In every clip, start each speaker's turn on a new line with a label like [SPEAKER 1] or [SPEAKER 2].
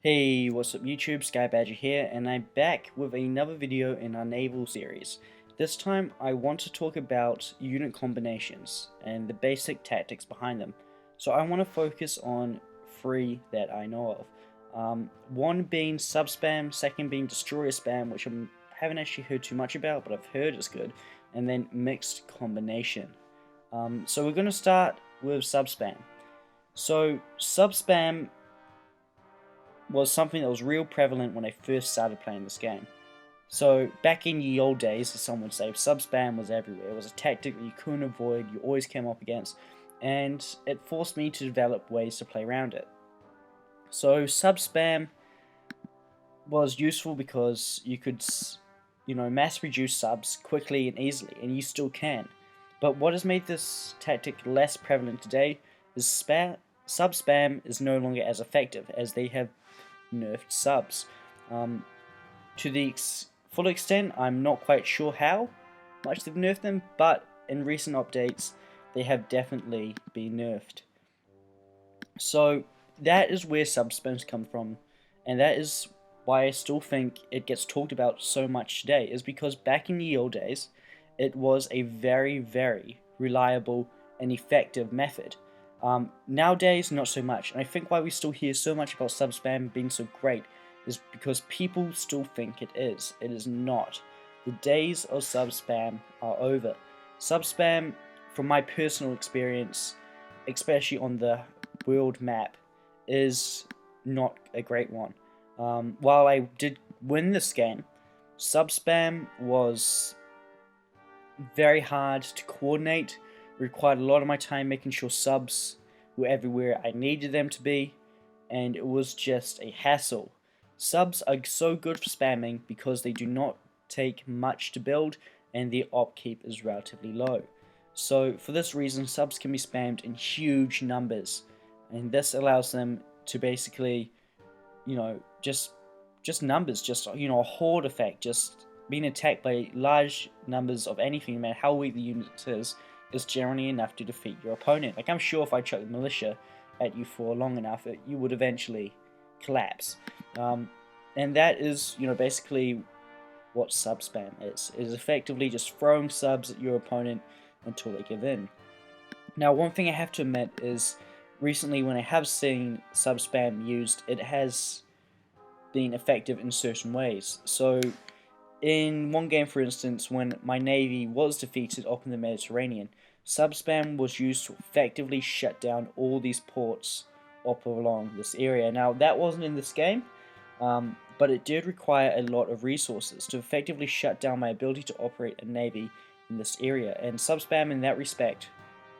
[SPEAKER 1] Hey, what's up YouTube, Skybadger here, and I'm back with another video in our naval series. This time I want to talk about unit combinations and the basic tactics behind them. So I want to focus on three that I know of. One being sub-spam, second being destroyer spam, which I haven't actually heard too much about, but I've heard it's good, and then mixed combination. So we're going to start with sub-spam. So sub-spam was something that was real prevalent when I first started playing this game. So back in the old days, as some would say, sub-spam was everywhere. It was a tactic that you couldn't avoid, you always came up against, and it forced me to develop ways to play around it. So sub-spam was useful because you could, mass produce subs quickly and easily, and you still can. But what has made this tactic less prevalent today is sub-spam is no longer as effective, as they have nerfed subs. To the full extent, I'm not quite sure how much they've nerfed them, but in recent updates, they have definitely been nerfed. So that is where sub-spams come from, and that is why I still think it gets talked about so much today, is because back in the old days, it was a very, very reliable and effective method. Nowadays, not so much, and I think why we still hear so much about sub-spam being so great is because people still think it is. It is not. The days of sub-spam are over. Sub-spam, from my personal experience, especially on the world map, is not a great one. While I did win this game, sub-spam was very hard to coordinate, required a lot of my time making sure subs were everywhere I needed them to be, and it was just a hassle. Subs are so good for spamming because they do not take much to build and the upkeep is relatively low. So for this reason, subs can be spammed in huge numbers, and this allows them to basically, just numbers, just a horde effect, just being attacked by large numbers of anything, no matter how weak the unit is generally enough to defeat your opponent. Like, I'm sure if I chucked militia at you for long enough, you would eventually collapse. And that is, basically what sub spam is. It is effectively just throwing subs at your opponent until they give in. Now, one thing I have to admit is, recently when I have seen sub spam used, it has been effective in certain ways. So, in one game, for instance, when my navy was defeated up in the Mediterranean, sub spam was used to effectively shut down all these ports up along this area. Now, that wasn't in this game, but it did require a lot of resources to effectively shut down my ability to operate a navy in this area, and sub spam in that respect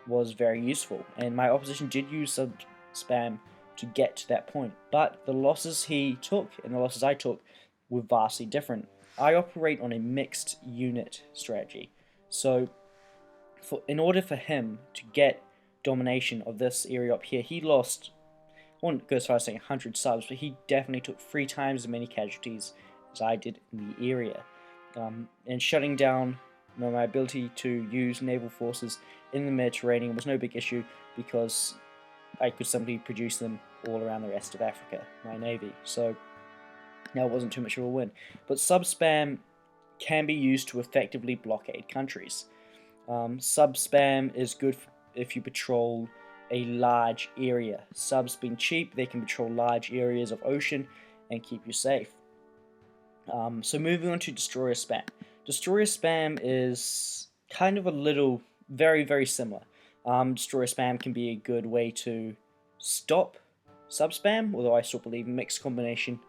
[SPEAKER 1] was very useful, and my opposition did use sub spam to get to that point, but the losses he took and the losses I took were vastly different. I operate on a mixed unit strategy, so in order for him to get domination of this area up here, he lost, I wouldn't go as far as saying 100 subs, but he definitely took 3 times as many casualties as I did in the area. And shutting down my ability to use naval forces in the Mediterranean was no big issue because I could simply produce them all around the rest of Africa, my navy. So now it wasn't too much of a win. But sub-spam can be used to effectively blockade countries. Sub-spam is good if you patrol a large area. Subs being cheap, they can patrol large areas of ocean and keep you safe. So moving on to destroyer spam. Destroyer spam is kind of a little, very, very similar. Destroyer spam can be a good way to stop sub spam, although I still believe mixed combination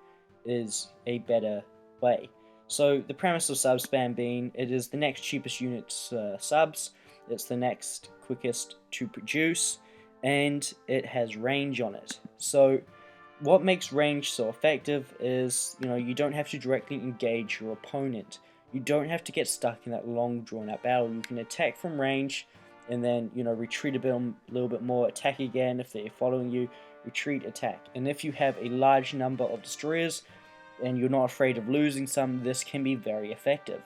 [SPEAKER 1] is a better way. So the premise of sub spam being it is the next cheapest unit subs, it's the next quickest to produce, and it has range on it. So what makes range so effective is, you don't have to directly engage your opponent. You don't have to get stuck in that long drawn out battle. You can attack from range and then, retreat a little bit more, attack again if they're following you, retreat, attack. And if you have a large number of destroyers and you're not afraid of losing some, this can be very effective.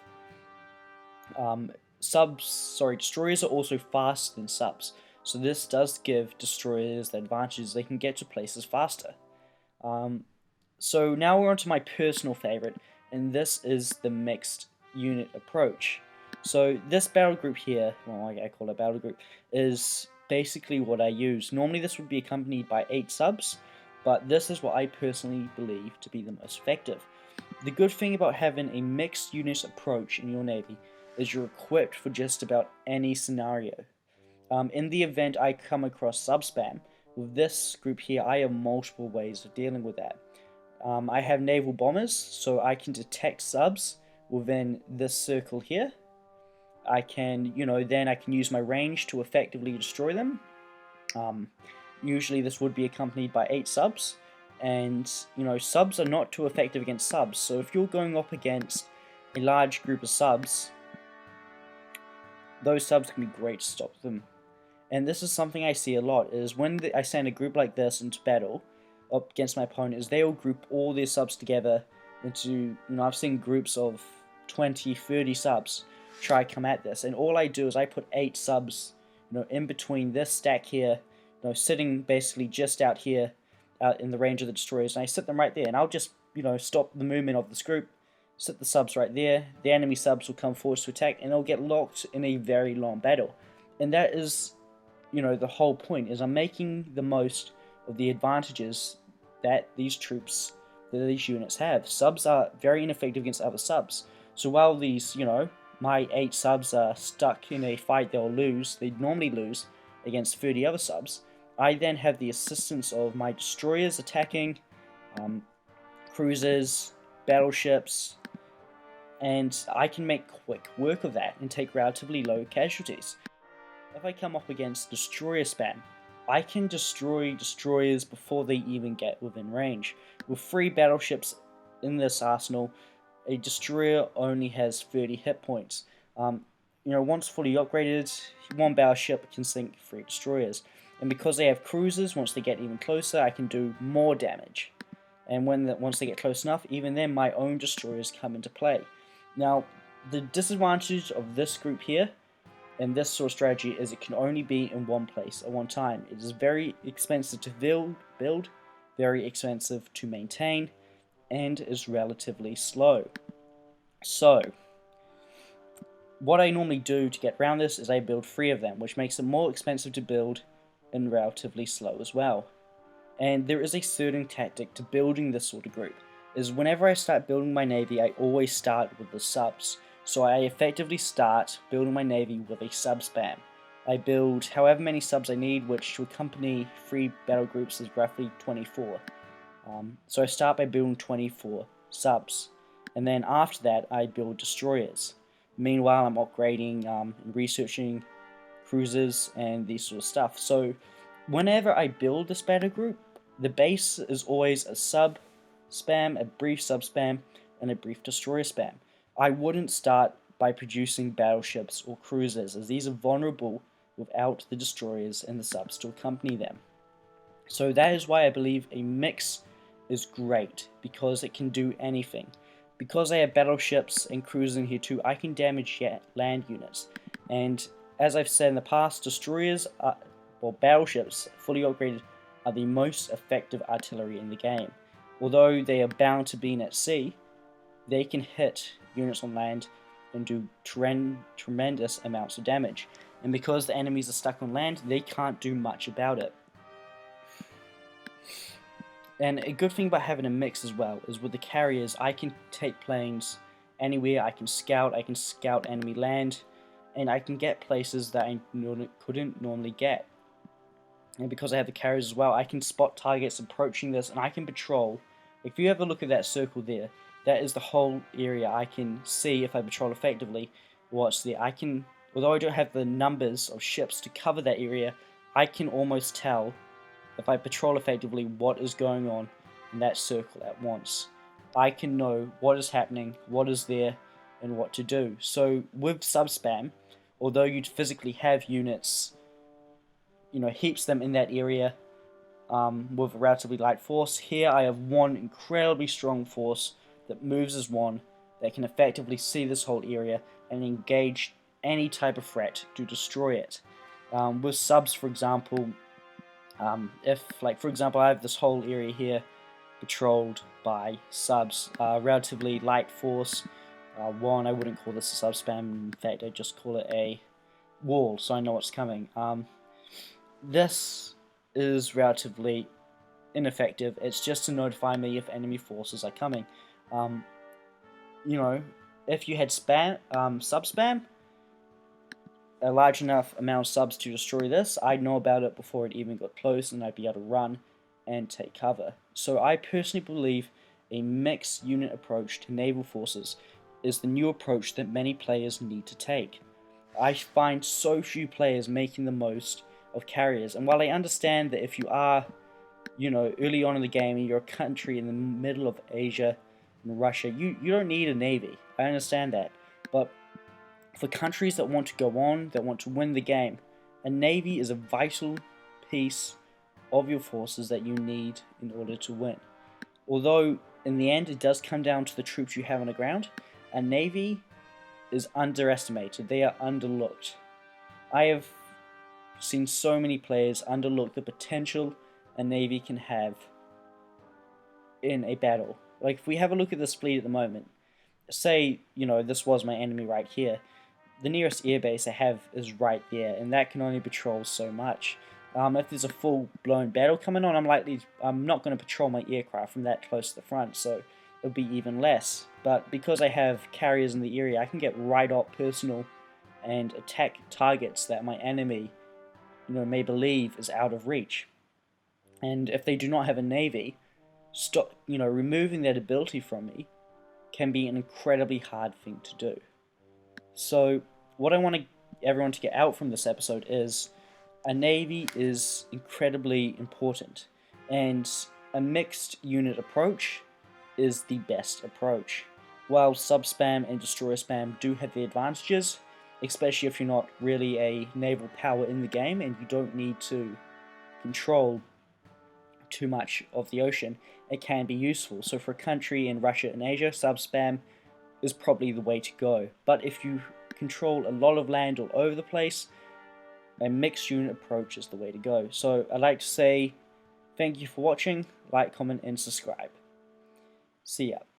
[SPEAKER 1] Destroyers are also faster than subs, so this does give destroyers the advantage they can get to places faster. So now we're on to my personal favorite, and this is the mixed unit approach. So this battle group here, well, I call it battle group, is basically what I use. Normally this would be accompanied by 8 subs, but this is what I personally believe to be the most effective. The good thing about having a mixed unit approach in your navy is you're equipped for just about any scenario. In the event I come across sub spam, with this group here I have multiple ways of dealing with that. I have naval bombers, so I can detect subs within this circle here. I can, then I can use my range to effectively destroy them. Usually this would be accompanied by 8 subs, and subs are not too effective against subs, so if you're going up against a large group of subs, those subs can be great to stop them. And this is something I see a lot, is when I send a group like this into battle up against my opponent, is they all group all their subs together into, I've seen groups of 20, 30 subs try to come at this, and all I do is I put 8 subs, in between this stack here, sitting basically just out here, out in the range of the destroyers, and I sit them right there, and I'll just, stop the movement of this group, sit the subs right there, the enemy subs will come forward to attack, and they'll get locked in a very long battle. And that is, the whole point, is I'm making the most of the advantages that these troops, that these units have. Subs are very ineffective against other subs. So while these, my 8 subs are stuck in a fight they'll lose, they normally lose against 30 other subs, I then have the assistance of my destroyers attacking, cruisers, battleships, and I can make quick work of that and take relatively low casualties. If I come up against destroyer spam, I can destroy destroyers before they even get within range. With 3 battleships in this arsenal, a destroyer only has 30 hit points. Once fully upgraded, 1 battleship can sink 3 destroyers. And because they have cruisers, once they get even closer, I can do more damage. And once they get close enough, even then my own destroyers come into play. Now, the disadvantage of this group here and this sort of strategy is it can only be in one place at one time. It is very expensive to build, very expensive to maintain, and is relatively slow. So, what I normally do to get around this is I build 3 of them, which makes it more expensive to build and relatively slow as well. And there is a certain tactic to building this sort of group, is whenever I start building my navy, I always start with the subs. So I effectively start building my navy with a sub spam. I build however many subs I need, which to accompany 3 battle groups is roughly 24. So I start by building 24 subs, and then after that I build destroyers. Meanwhile I'm upgrading and researching cruisers and these sort of stuff. So whenever I build this battle group, the base is always a sub spam, a brief sub spam, and a brief destroyer spam. I wouldn't start by producing battleships or cruisers, as these are vulnerable without the destroyers and the subs to accompany them. So that is why I believe a mix is great, because it can do anything. Because I have battleships and cruisers in here too, I can damage land units. And as I've said in the past, destroyers, or battleships fully upgraded, are the most effective artillery in the game. Although they are bound to being at sea, they can hit units on land and do tremendous amounts of damage. And because the enemies are stuck on land, they can't do much about it. And a good thing about having a mix as well is with the carriers, I can take planes anywhere, I can scout enemy land, and I can get places that I couldn't normally get. And because I have the carriers as well, I can spot targets approaching this, and I can patrol. If you have a look at that circle there, that is the whole area. I can see if I patrol effectively what's there. Although I don't have the numbers of ships to cover that area, I can almost tell if I patrol effectively what is going on in that circle at once. I can know what is happening, what is there, and what to do. So with sub-spam, although you'd physically have units, heaps them in that area with a relatively light force, here I have one incredibly strong force that moves as one, that can effectively see this whole area and engage any type of threat to destroy it. With subs, for example, if, for example, I have this whole area here, patrolled by subs. Relatively light force. One, I wouldn't call this a sub spam. In fact, I'd just call it a wall, so I know what's coming. This is relatively ineffective. It's just to notify me if enemy forces are coming. You know, if you had spam, sub spam, a large enough amount of subs to destroy this, I'd know about it before it even got close, and I'd be able to run and take cover. So I personally believe a mixed unit approach to naval forces is the new approach that many players need to take. I find so few players making the most of carriers, and while I understand that if you are, early on in the game and you're a country in the middle of Asia and Russia, you don't need a navy. I understand that, but for countries that want to go on, that want to win the game, a navy is a vital piece of your forces that you need in order to win. Although, in the end, it does come down to the troops you have on the ground, a navy is underestimated. They are underlooked. I have seen so many players underlook the potential a navy can have in a battle. Like, if we have a look at this fleet at the moment, say, this was my enemy right here, the nearest airbase I have is right there, and that can only patrol so much. If there's a full-blown battle coming on, I'm not going to patrol my aircraft from that close to the front, so it'll be even less. But because I have carriers in the area, I can get right up personal and attack targets that my enemy, may believe is out of reach. And if they do not have a navy, removing that ability from me can be an incredibly hard thing to do. So what I want everyone to get out from this episode is a navy is incredibly important, and a mixed unit approach is the best approach. While sub spam and destroyer spam do have the advantages, especially if you're not really a naval power in the game and you don't need to control too much of the ocean, it can be useful. So for a country in Russia and Asia, sub spam is probably the way to go. But if you control a lot of land all over the place, a mixed unit approach is the way to go. So I'd like to say thank you for watching, like, comment, and subscribe. See ya.